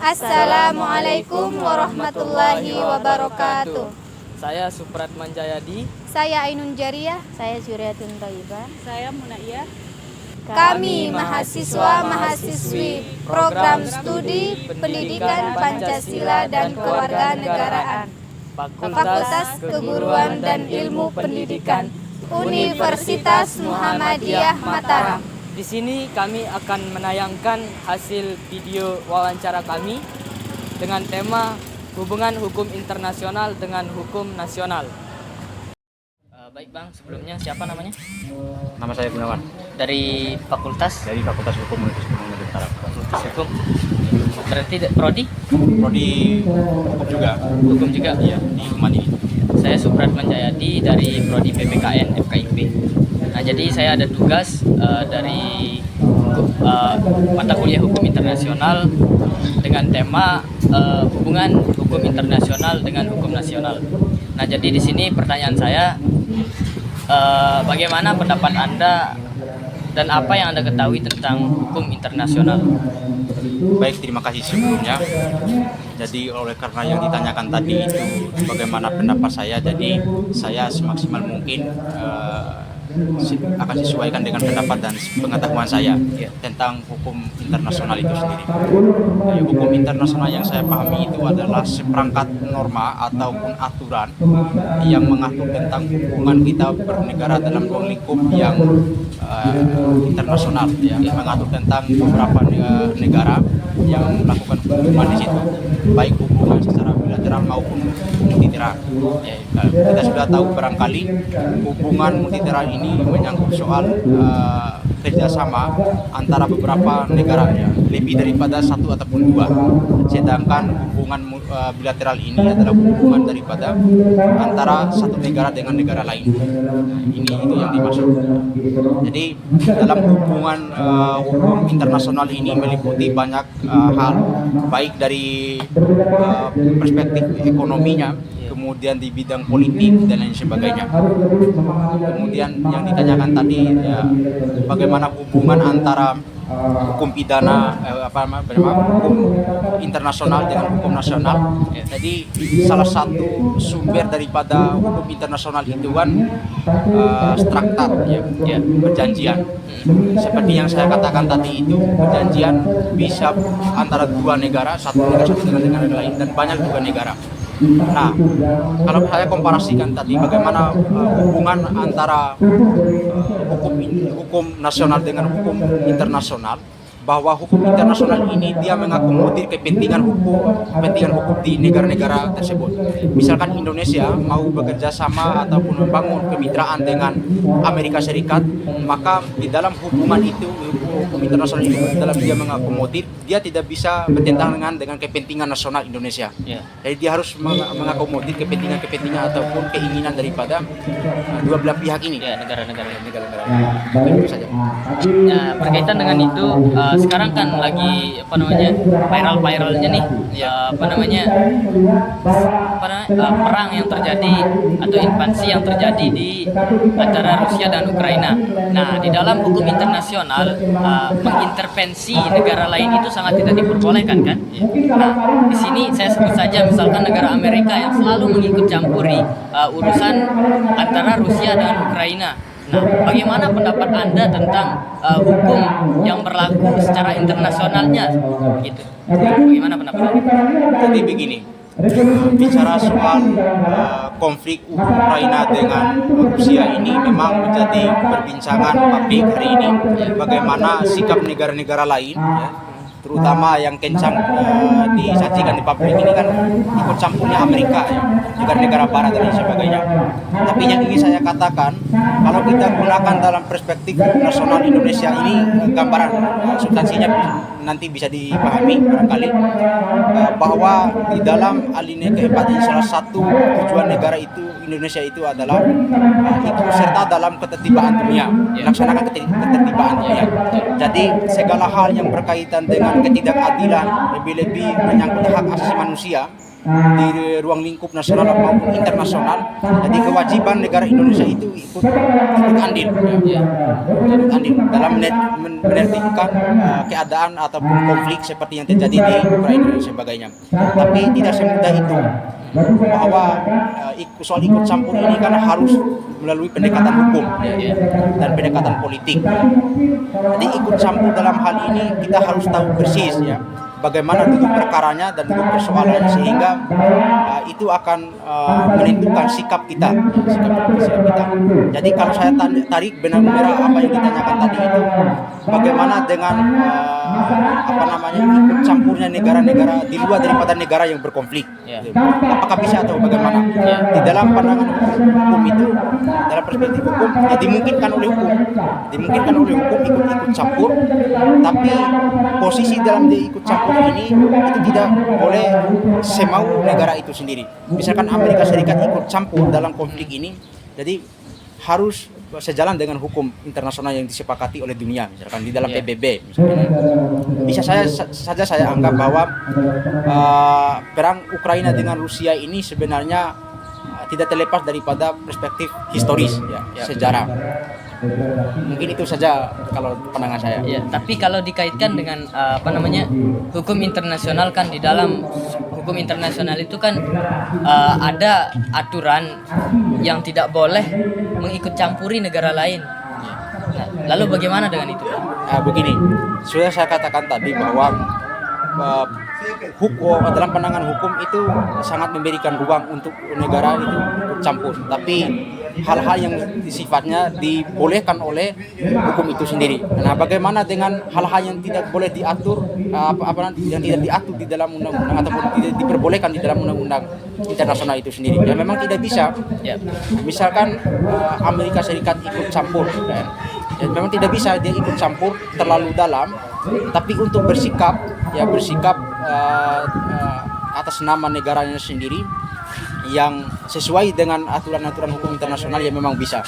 Assalamualaikum warahmatullahi wabarakatuh. Saya Supratman Jayadi. Saya Ainun Jariah. Saya Syuriatun Thaibah. Saya Munaiyah. Kami mahasiswa-mahasiswi Program Studi Pendidikan Pancasila dan Kewarganegaraan Fakultas Keguruan dan Ilmu Pendidikan Universitas Muhammadiyah Mataram. Di sini kami akan menayangkan hasil video wawancara kami dengan tema hubungan hukum internasional dengan hukum nasional. Baik Bang, sebelumnya siapa namanya? Nama saya Gunawan. Dari fakultas? Dari Fakultas Hukum Universitas Muhammadiyah Mataram. Fakultas Hukum. Berarti prodi? Prodi Hukum juga. Hukum juga? Iya, di Human ini. Saya Supratman Jayadi dari prodi PPKN FKIP. Nah, jadi saya ada tugas dari mata kuliah hukum internasional dengan tema hubungan hukum internasional dengan hukum nasional. Nah, jadi di sini pertanyaan saya, bagaimana pendapat Anda dan apa yang Anda ketahui tentang hukum internasional? Baik, terima kasih sebelumnya. Jadi oleh karena yang ditanyakan tadi itu bagaimana pendapat saya, jadi saya semaksimal mungkin akan sesuaikan dengan pendapat dan pengetahuan saya tentang hukum internasional itu sendiri. Hukum internasional yang saya pahami itu adalah seperangkat norma ataupun aturan yang mengatur tentang hubungan kita bernegara dalam ruang lingkup yang internasional, yang mengatur tentang beberapa negara yang melakukan hubungan di situ, baik hubungan secara bilateral maupun multilateral. Kita sudah tahu barangkali hubungan multilateral ini menyangkut soal kerjasama antara beberapa negara, lebih daripada satu ataupun dua. Sedangkan hubungan bilateral ini adalah hubungan daripada antara satu negara dengan negara lain. Ini itu yang dimaksud. Jadi dalam hubungan hukum internasional ini meliputi banyak hal, baik dari perspektif ekonominya, kemudian di bidang politik dan lain sebagainya. Kemudian yang ditanyakan tadi, bagaimana hubungan antara hukum pidana, hukum internasional dengan hukum nasional. Jadi salah satu sumber daripada hukum internasional itu kan traktat, perjanjian. Seperti yang saya katakan tadi itu, perjanjian bisa antara dua negara, satu dengan negara lain, dan banyak juga negara. Nah, kalau saya komparasikan tadi bagaimana hubungan antara hukum nasional dengan hukum internasional, bahwa hukum internasional ini dia mengakomodir kepentingan hukum di negara-negara tersebut. Misalkan Indonesia mau bekerja sama ataupun membangun kemitraan dengan Amerika Serikat, maka di dalam hubungan itu, hukum internasional itu dalam dia mengakomodir, dia tidak bisa bertentangan dengan kepentingan nasional Indonesia. Jadi dia harus mengakomodir kepentingan ataupun keinginan daripada dua belah pihak ini. Negara-negara. Itu saja. Nah, berkaitan dengan itu, sekarang kan lagi viralnya nih, perang yang terjadi atau invasi yang terjadi di antara Rusia dan Ukraina. Nah, di dalam hukum internasional mengintervensi negara lain itu sangat tidak diperbolehkan, kan? Nah, di sini saya sebut saja misalkan negara Amerika yang selalu mengikut campuri urusan antara Rusia dan Ukraina. Nah, bagaimana pendapat Anda tentang hukum yang berlaku secara internasionalnya? Gitu. Bagaimana pendapat Anda? Jadi begini, bicara soal konflik Ukraina dengan Rusia ini memang menjadi perbincangan publik hari ini. Bagaimana sikap negara-negara lain, terutama yang kencang disajikan di publik ini kan ikut campurnya Amerika, negara-negara Barat dan sebagainya. Tapi yang ingin saya katakan, kalau kita gunakan dalam perspektif nasional Indonesia ini, gambaran substansinya nanti bisa dipahami barangkali, bahwa di dalam alinea keempat ini salah satu tujuan negara itu, Indonesia itu adalah ikut serta dalam ketertiban dunia, melaksanakan ketertiban dunia. Jadi segala hal yang berkaitan dengan ketidakadilan, lebih-lebih menyangkut hak asasi manusia, di ruang lingkup nasional maupun internasional. Jadi kewajiban negara Indonesia itu ikut andil, ikut andil dalam menertibkan keadaan ataupun konflik seperti yang terjadi di Ukraina dan sebagainya. Tapi tidak semudah itu, bahwa soal ikut campur ini kan harus melalui pendekatan hukum dan pendekatan politik. Jadi ikut campur dalam hal ini kita harus tahu persis bagaimana duduk perkaranya dan duduk persoalannya, sehingga itu akan menentukan sikap kita. Jadi kalau saya tarik benar-benar apa yang ditanyakan tadi itu, bagaimana dengan ikut campurnya negara-negara di luar daripada negara yang berkonflik. Apakah bisa atau bagaimana? Di dalam pandangan hukum itu, dalam perspektif hukum, dimungkinkan oleh hukum ikut campur, tapi posisi dalam dia ikut campur ini itu tidak boleh semau negara itu sendiri. Misalkan Amerika Serikat ikut campur dalam konflik ini, jadi harus sejalan dengan hukum internasional yang disepakati oleh dunia, misalkan di dalam PBB. Bisa saja saya anggap bahwa perang Ukraina dengan Rusia ini sebenarnya tidak terlepas daripada perspektif historis, sejarah. Mungkin itu saja kalau pandangan saya. Ya, tapi kalau dikaitkan dengan hukum internasional, kan di dalam hukum internasional itu kan ada aturan yang tidak boleh mengikut campuri negara lain. Lalu bagaimana dengan itu? Begini, sudah saya katakan tadi bahwa hukum dalam pandangan hukum itu sangat memberikan ruang untuk negara itu ikut campur, tapi hal-hal yang sifatnya dibolehkan oleh hukum itu sendiri. Nah, bagaimana dengan hal-hal yang tidak boleh diatur, yang tidak diatur di dalam undang-undang ataupun tidak diperbolehkan di dalam undang-undang internasional itu sendiri? Ya memang tidak bisa. Misalkan Amerika Serikat ikut campur, ya memang tidak bisa dia ikut campur terlalu dalam, tapi untuk bersikap atas nama negaranya sendiri yang sesuai dengan aturan-aturan hukum internasional, ya memang bisa.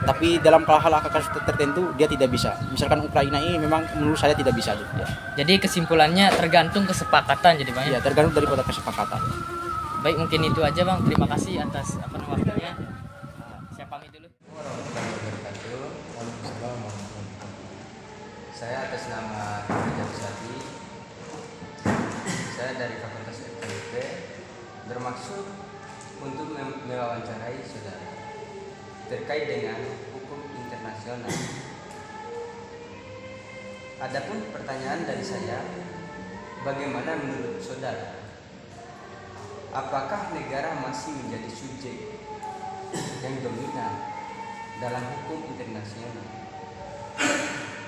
Tapi dalam hal-hal kasus tertentu dia tidak bisa. Misalkan Ukraina ini memang menurut saya tidak bisa. Jadi kesimpulannya tergantung kesepakatan, jadi Bang. Ya, tergantung daripada kesepakatan. Baik, mungkin itu aja Bang. Terima kasih atas waktunya. Saya pamit dulu. Saya atas nama Raja Sati, saya dari Fakultas FKIP, bermaksud untuk mewawancarai saudara terkait dengan hukum internasional. Adapun pertanyaan dari saya, bagaimana menurut saudara? Apakah negara masih menjadi subjek yang dominan dalam hukum internasional?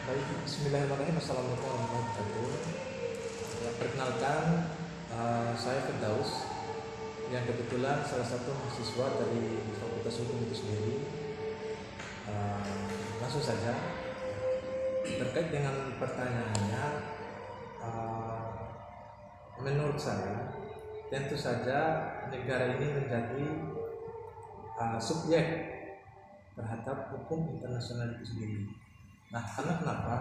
Baik, bismillahirrahmanirrahim. Assalamualaikum warahmatullahi wabarakatuh. Perkenalkan, saya Firdaus, yang kebetulan salah satu mahasiswa dari Fakultas Hukum itu sendiri. Langsung saja terkait dengan pertanyaannya, menurut saya tentu saja negara ini menjadi subjek terhadap hukum internasional itu sendiri. Nah, karena kenapa?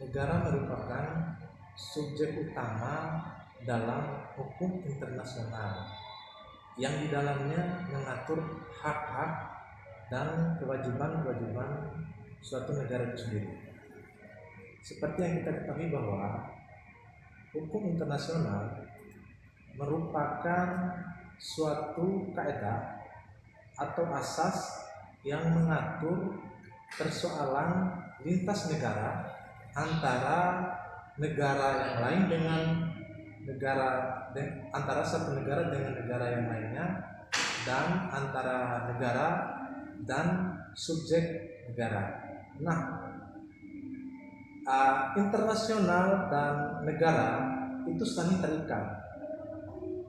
Negara merupakan subjek utama dalam hukum internasional yang di dalamnya mengatur hak-hak dan kewajiban-kewajiban suatu negara itu sendiri. Seperti yang kita ketahui bahwa hukum internasional merupakan suatu kaidah atau asas yang mengatur persoalan lintas negara antara negara yang lain dengan antara satu negara dengan negara yang lainnya, dan antara negara dan subjek negara. Nah, internasional dan negara itu saling terikat.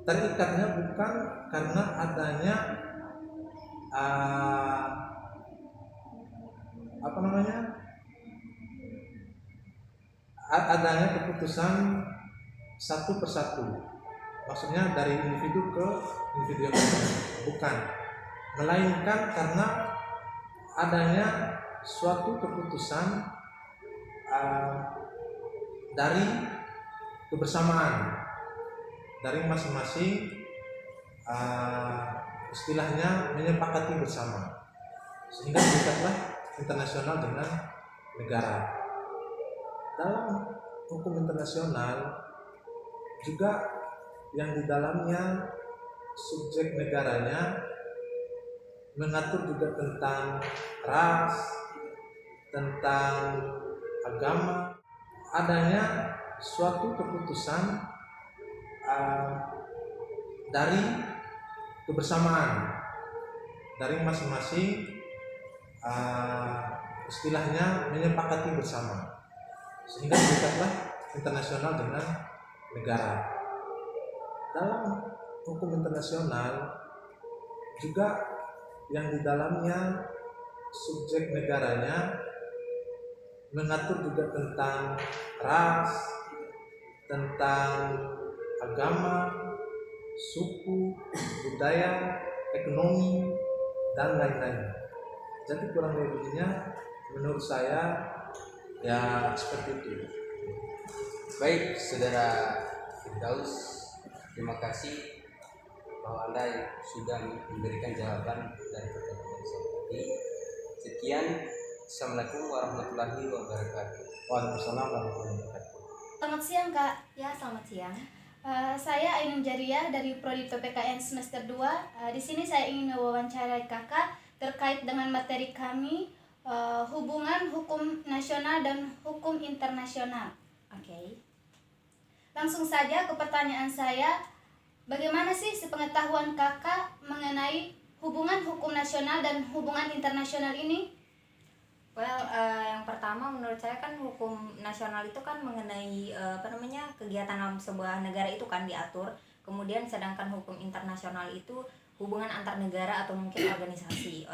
Terikatnya bukan karena adanya adanya keputusan satu persatu, maksudnya dari individu ke individu yang lain, bukan, melainkan karena adanya suatu keputusan dari kebersamaan. dari masing-masing istilahnya menyepakati bersama sehingga berikatlah internasional dengan negara. Dalam hukum internasional juga yang di dalamnya subjek negaranya mengatur juga tentang ras, tentang agama. Adanya suatu keputusan dari kebersamaan dari masing-masing istilahnya menyepakati bersama sehingga berikatlah internasional dengan negara. Dalam hukum internasional juga yang di dalamnya subjek negaranya mengatur juga tentang ras, tentang agama, suku, budaya, ekonomi, dan lain-lain. Jadi kurang lebihnya menurut saya ya seperti itu. Baik, Saudara Firdaus, terima kasih bahwa Anda sudah memberikan jawaban dari pertanyaan saya tadi. Sekian, Assalamualaikum warahmatullahi wabarakatuh. Waalaikumsalam warahmatullahi wabarakatuh. Selamat siang, Kak. Ya, selamat siang. Saya Ainun Jariah dari Prodi PPKN semester 2. Di sini saya ingin mewawancarai Kakak terkait dengan materi kami, hubungan hukum nasional dan hukum internasional. Oke. Langsung saja ke pertanyaan saya, bagaimana sih sepengetahuan Kakak mengenai hubungan hukum nasional dan hubungan internasional ini? Well, yang pertama menurut saya kan hukum nasional itu kan mengenai kegiatan dalam sebuah negara itu kan diatur. Kemudian sedangkan hukum internasional itu hubungan antar negara atau mungkin organisasi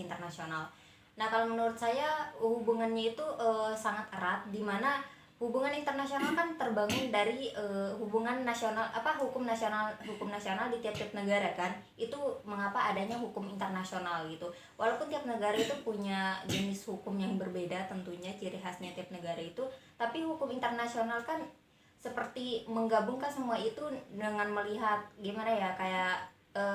internasional. Nah, kalau menurut saya hubungannya itu sangat erat, di mana hubungan internasional kan terbangun dari hubungan nasional, hukum nasional di tiap-tiap negara kan. Itu mengapa adanya hukum internasional gitu. Walaupun tiap negara itu punya jenis hukum yang berbeda tentunya, ciri khasnya tiap negara itu, tapi hukum internasional kan seperti menggabungkan semua itu dengan melihat gimana ya, kayak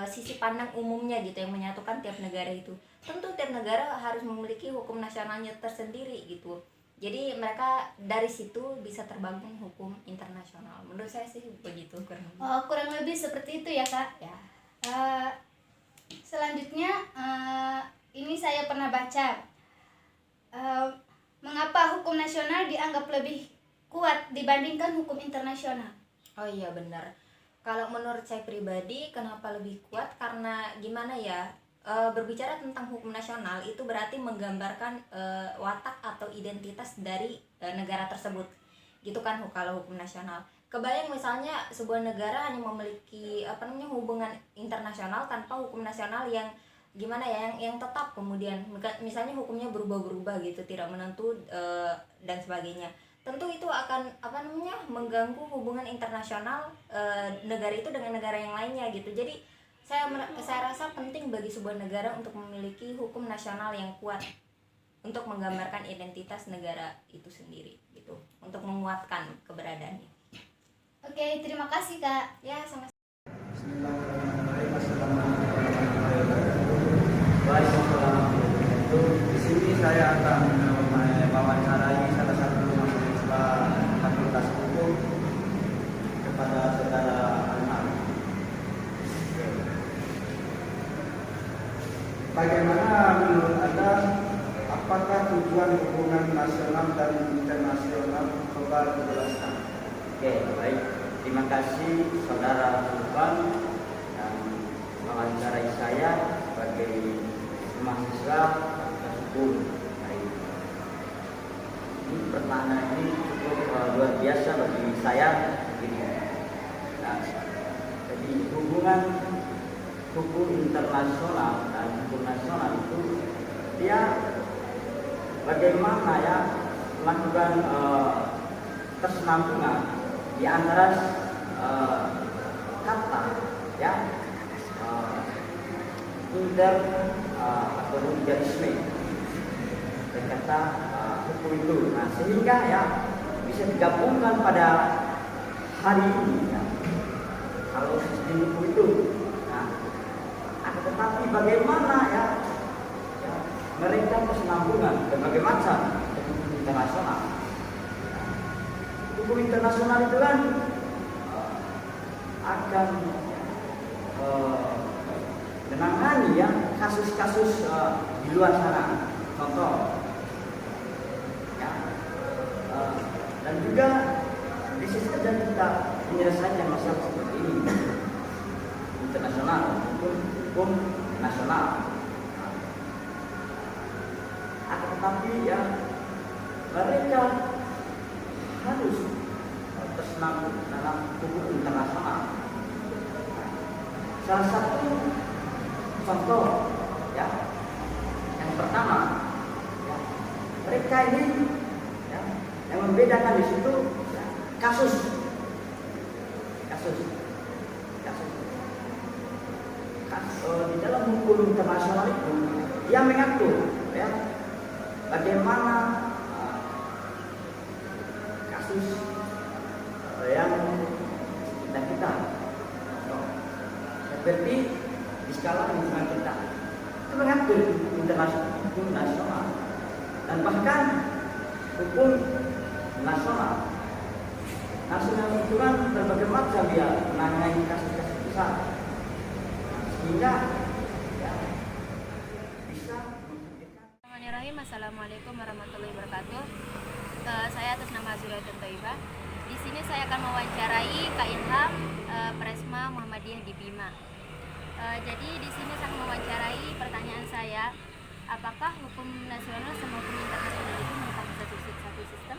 sisi pandang umumnya gitu yang menyatukan tiap negara itu. Tentu tiap negara harus memiliki hukum nasionalnya tersendiri gitu. Jadi mereka dari situ bisa terbangun hukum internasional. Menurut saya sih begitu kurang lebih. Kurang lebih seperti itu ya, Kak. Ya. Selanjutnya ini saya pernah baca mengapa hukum nasional dianggap lebih kuat dibandingkan hukum internasional. Oh iya benar. Kalau menurut saya pribadi kenapa lebih kuat, karena gimana ya, berbicara tentang hukum nasional itu berarti menggambarkan watak atau identitas dari negara tersebut gitu kan. Kalau hukum nasional, kebayang misalnya sebuah negara hanya memiliki hubungan internasional tanpa hukum nasional yang gimana ya, yang tetap, kemudian misalnya hukumnya berubah-berubah gitu, tidak menentu dan sebagainya. Tentu itu akan mengganggu hubungan internasional negara itu dengan negara yang lainnya gitu. Jadi saya rasa penting bagi sebuah negara untuk memiliki hukum nasional yang kuat untuk menggambarkan identitas negara itu sendiri gitu, untuk menguatkan keberadaannya. Oke, terima kasih, Kak. Ya, sama. Di sini saya akan mewawancarai salah satu mahasiswa Fakultas Hukum kepada saudara Anwar. Bagaimana menurut Anda, apakah tujuan hubungan nasional dan internasional? Coba dijelaskan. Oke, baik. Terima kasih saudara Sultan yang mewawancarai saya sebagai mahasiswa Fakultas Hukum. Ini pertanyaan ini cukup luar biasa bagi saya. Nah, jadi hubungan hukum internasional dan hukum nasional itu dia bagaimana ya melakukan kesinambungan di antara kata ya atau idealisme dan kata hukum itu. Nah, sehingga ya bisa digabungkan pada hari ini ya. kalau sistem hukum itu. Nah, akan tetapi bagaimana ya mereka berkesinambungan berbagai macam hukum internasional. Hukum internasional itu kan akan menangani ya kasus-kasus di luar sana. Contoh, ya, dan juga bisa saja kita menyelesaikan masalah seperti ini internasional maupun hukum nasional. Akan tetapi ya mereka harus bersenam dalam hukum internasional. Salah satu contoh ya yang pertama ya, mereka ini ya, yang membedakan di situ ya, kasus di dalam hukum internasional itu yang mengatur ya bagaimana kasus yang kita seperti di skala lingkungan kita itu mengatur hukum nasional dan bahkan hukum nasional itu kan berbagai macam ya menangani kasus-kasus besar sehingga ya, bisa menghadirkan. Bismillahirrahmanirrahim. Assalamualaikum warahmatullahi wabarakatuh. Saya atas nama Zulaitun Thaibah. Di sini saya akan mewawancarai Kak Ilham, Presma Muhammadiyah di Bima. Jadi di sini saya mewawancarai pertanyaan saya, apakah hukum nasional sama hukum internasional itu merupakan satu sistem?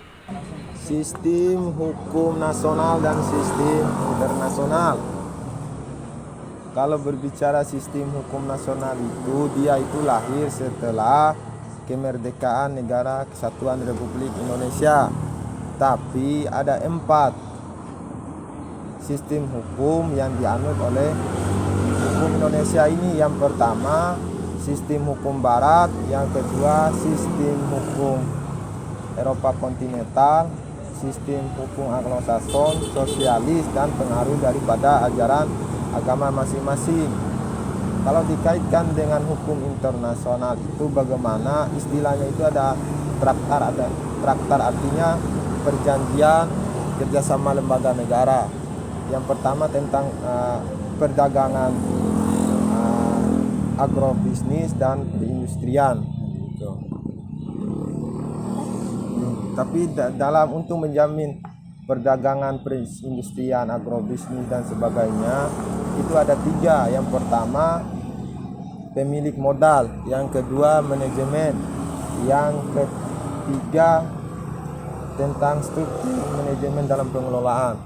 Sistem hukum nasional dan sistem internasional. Kalau berbicara sistem hukum nasional dia itu lahir setelah kemerdekaan Negara Kesatuan Republik Indonesia. Tapi ada 4 sistem hukum yang dianut oleh hukum Indonesia ini. Yang pertama sistem hukum Barat, yang kedua sistem hukum Eropa kontinental, sistem hukum Anglo-Saxon, sosialis, dan pengaruh daripada ajaran agama masing-masing. Kalau dikaitkan dengan hukum internasional itu bagaimana istilahnya itu ada traktat artinya perjanjian kerjasama lembaga negara. Yang pertama tentang perdagangan agrobisnis dan perindustrian gitu. Tapi dalam untuk menjamin perdagangan, perindustrian, agrobisnis dan sebagainya itu ada 3. Yang pertama pemilik modal, yang kedua manajemen, yang ketiga tentang struktur manajemen dalam pengelolaan.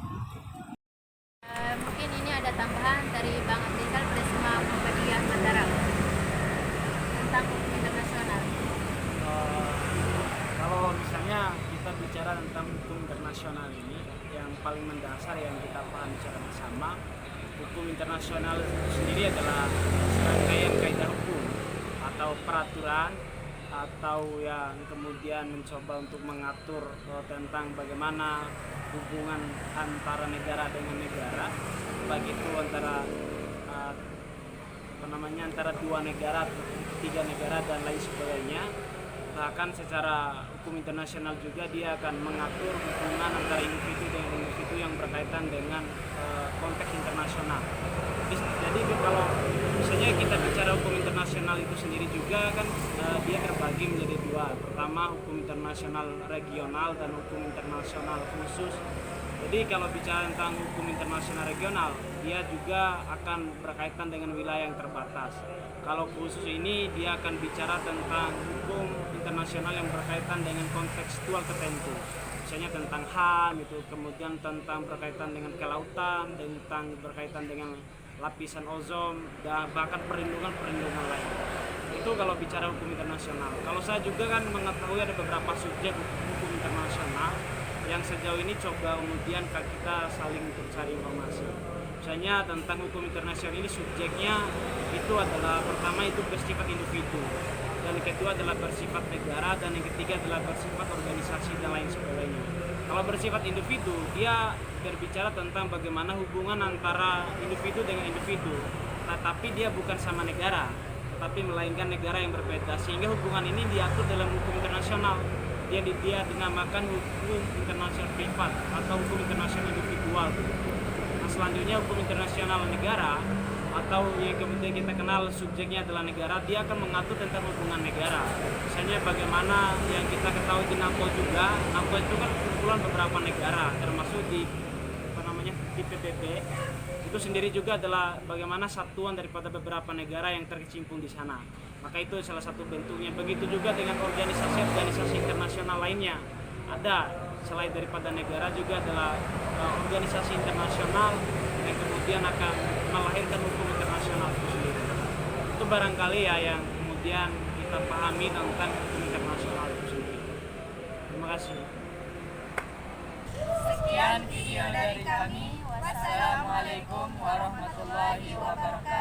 Mungkin ini ada tambahan dari Bang Abdizal, Presma Muhammadiyah Mataram, tentang hukum internasional. Kalau misalnya kita bicara tentang hukum internasional ini, yang paling mendasar yang kita pahami secara bersama, hukum internasional itu sendiri adalah serangkaian kaidah hukum atau peraturan atau yang kemudian mencoba untuk mengatur tentang bagaimana hubungan antara negara dengan negara, baik itu antara antara 2 negara, 3 negara dan lain sebagainya. Bahkan secara hukum internasional juga dia akan mengatur hubungan antara individu dengan individu yang berkaitan dengan konteks internasional. Jadi kalau misalnya kita bicara hukum internasional itu sendiri juga kan dia terbagi menjadi 2. Pertama hukum internasional regional dan hukum internasional khusus. Jadi kalau bicara tentang hukum internasional regional, dia juga akan berkaitan dengan wilayah yang terbatas. Kalau khusus ini dia akan bicara tentang hukum internasional yang berkaitan dengan kontekstual tertentu. Misalnya tentang HAM itu, kemudian tentang berkaitan dengan kelautan, tentang berkaitan dengan lapisan ozon, dan bahkan perlindungan lain. Itu kalau bicara hukum internasional. Kalau saya juga kan mengetahui ada beberapa subjek hukum internasional yang sejauh ini coba kemudian kita saling mencari informasi. Misalnya tentang hukum internasional ini subjeknya itu adalah pertama itu bersifat individu, dan yang kedua adalah bersifat negara, dan yang ketiga adalah bersifat organisasi dan lain sebagainya. Kalau bersifat individu, dia berbicara tentang bagaimana hubungan antara individu dengan individu, tetapi dia bukan sama negara, tetapi melainkan negara yang berbeda, sehingga hubungan ini diatur dalam hukum internasional. Dia dinamakan hukum internasional privat atau hukum internasional individual. Nah, selanjutnya hukum internasional negara atau yang kemudian kita kenal subjeknya adalah negara, dia akan mengatur tentang hubungan negara. Misalnya bagaimana yang kita ketahui di NATO juga, NATO itu kan kumpulan beberapa negara, termasuk di PBB itu sendiri juga adalah bagaimana satuan daripada beberapa negara yang terkecimpung di sana. Maka itu salah satu bentuknya. Begitu juga dengan organisasi internasional lainnya. Ada selain daripada negara juga adalah organisasi internasional yang kemudian akan melahirkan hukum internasional itu sendiri. Itu barangkali ya yang kemudian kita pahami tentang hukum internasional itu sendiri. Terima kasih. Sekian video dari kami. Wassalamualaikum warahmatullahi wabarakatuh.